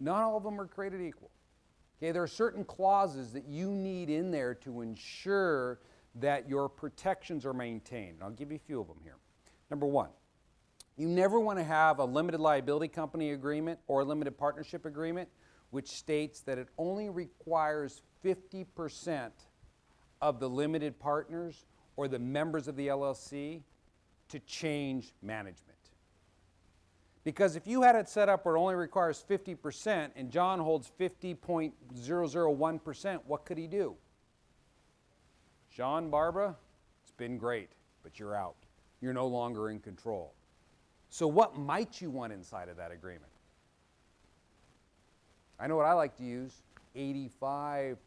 Not all of them are created equal. Okay, there are certain clauses that you need in there to ensure that your protections are maintained. I'll give you a few of them here. Number one, you never want to have a limited liability company agreement or a limited partnership agreement which states that it only requires 50% of the limited partners or the members of the LLC to change management. Because if you had it set up where it only requires 50% and John holds 50.001%, what could he do? John, Barbara, it's been great, but you're out. You're no longer in control. So what might you want inside of that agreement? I know what I like to use, 85%.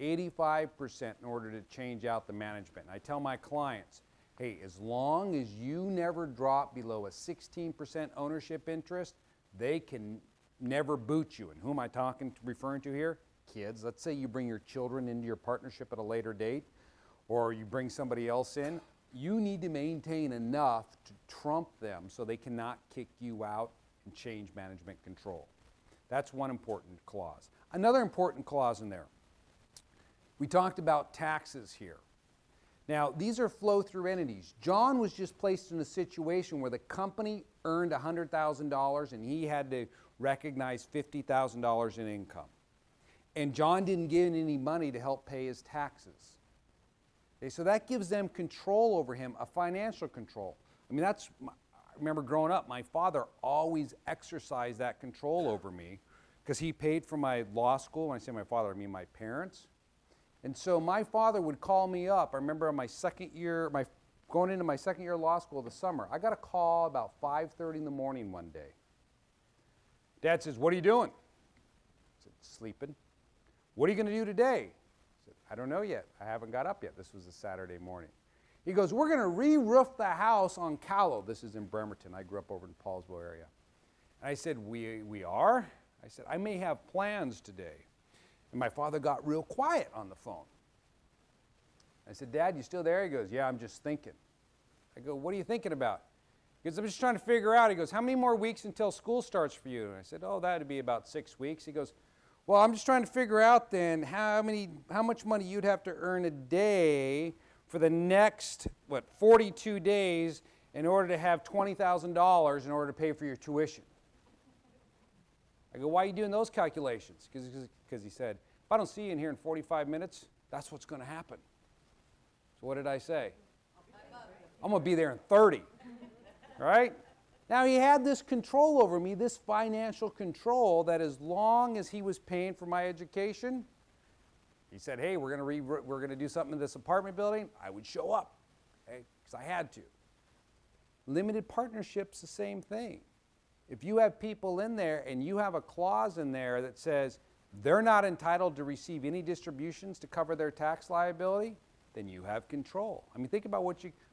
85% in order to change out the management. And I tell my clients, hey, as long as you never drop below a 16% ownership interest, they can never boot you. And who am I referring to here? Kids. Let's say you bring your children into your partnership at a later date, or you bring somebody else in. You need to maintain enough to trump them so they cannot kick you out and change management control. That's one important clause. Another important clause in there. We talked about taxes here. Now, these are flow-through entities. John was just placed in a situation where the company earned $100,000 and he had to recognize $50,000 in income. And John didn't give any money to help pay his taxes. Okay, so that gives them control over him, a financial control. I mean, I remember growing up, my father always exercised that control over me because he paid for my law school. When I say my father, I mean my parents. And so my father would call me up. I remember my second year, going into my second year of law school this summer, I got a call about 5:30 in the morning one day. Dad says, "What are you doing?" I said, "Sleeping." "What are you going to do today?" I said, "I don't know yet. I haven't got up yet." This was a Saturday morning. He goes, "We're going to re-roof the house on Callow." This is in Bremerton. I grew up over in the Paulsville area. And I said, we are? I said, "I may have plans today." And my father got real quiet on the phone. I said, "Dad, you still there?" He goes, "Yeah, I'm just thinking." I go, "What are you thinking about?" He goes, "I'm just trying to figure out." He goes, "How many more weeks until school starts for you?" And I said, "Oh, that'd be about 6 weeks." He goes, "Well, I'm just trying to figure out then how much money you'd have to earn a day for the next, 42 days in order to have $20,000 in order to pay for your tuition." I go, "Why are you doing those calculations?" Because he said, "If I don't see you in here in 45 minutes, that's what's going to happen." So what did I say? I'm going to be there in 30. Right? Now he had this control over me, this financial control, that as long as he was paying for my education, he said, "Hey, we're going to do something in this apartment building." I would show up, okay, because I had to. Limited partnerships, the same thing. If you have people in there and you have a clause in there that says they're not entitled to receive any distributions to cover their tax liability, then you have control. I mean, think about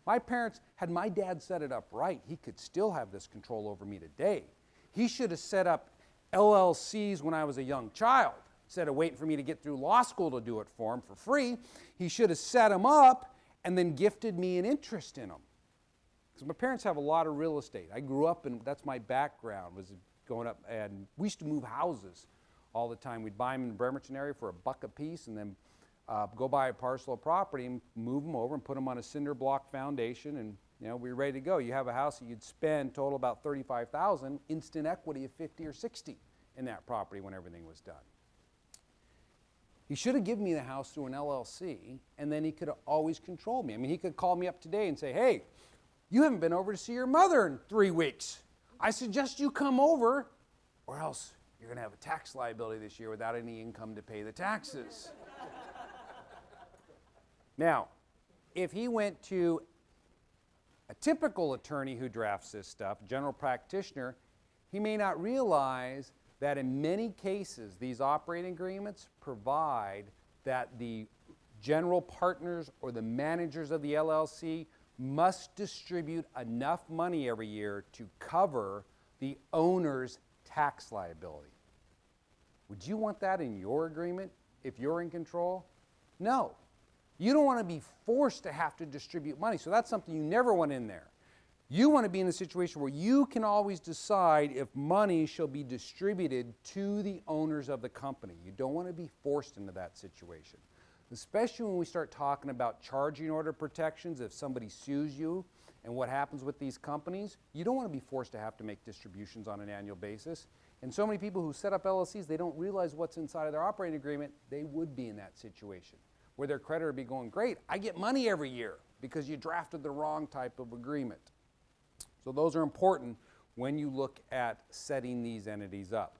my parents, had my dad set it up right, he could still have this control over me today. He should have set up LLCs when I was a young child. Instead of waiting for me to get through law school to do it for him for free, he should have set them up and then gifted me an interest in them. Because my parents have a lot of real estate. I grew up, and that's my background, was going up, and we used to move houses all the time. We'd buy them in the Bremerton area for $1 a piece, and then go buy a parcel of property and move them over and put them on a cinder block foundation, and we were ready to go. You have a house that you'd spend total about $35,000, instant equity of 50 or 60 in that property when everything was done. He should have given me the house through an LLC, and then he could have always controlled me. I mean, he could call me up today and say, "Hey, you haven't been over to see your mother in 3 weeks. I suggest you come over, or else you're going to have a tax liability this year without any income to pay the taxes." Now, if he went to a typical attorney who drafts this stuff, general practitioner, he may not realize that in many cases, these operating agreements provide that the general partners or the managers of the LLC must distribute enough money every year to cover the owner's tax liability. Would you want that in your agreement if you're in control? No. You don't want to be forced to have to distribute money, so that's something you never want in there. You want to be in a situation where you can always decide if money shall be distributed to the owners of the company. You don't want to be forced into that situation. Especially when we start talking about charging order protections, if somebody sues you and what happens with these companies, you don't want to be forced to have to make distributions on an annual basis. And so many people who set up LLCs, they don't realize what's inside of their operating agreement. They would be in that situation where their creditor would be going, great, I get money every year because you drafted the wrong type of agreement. So those are important when you look at setting these entities up.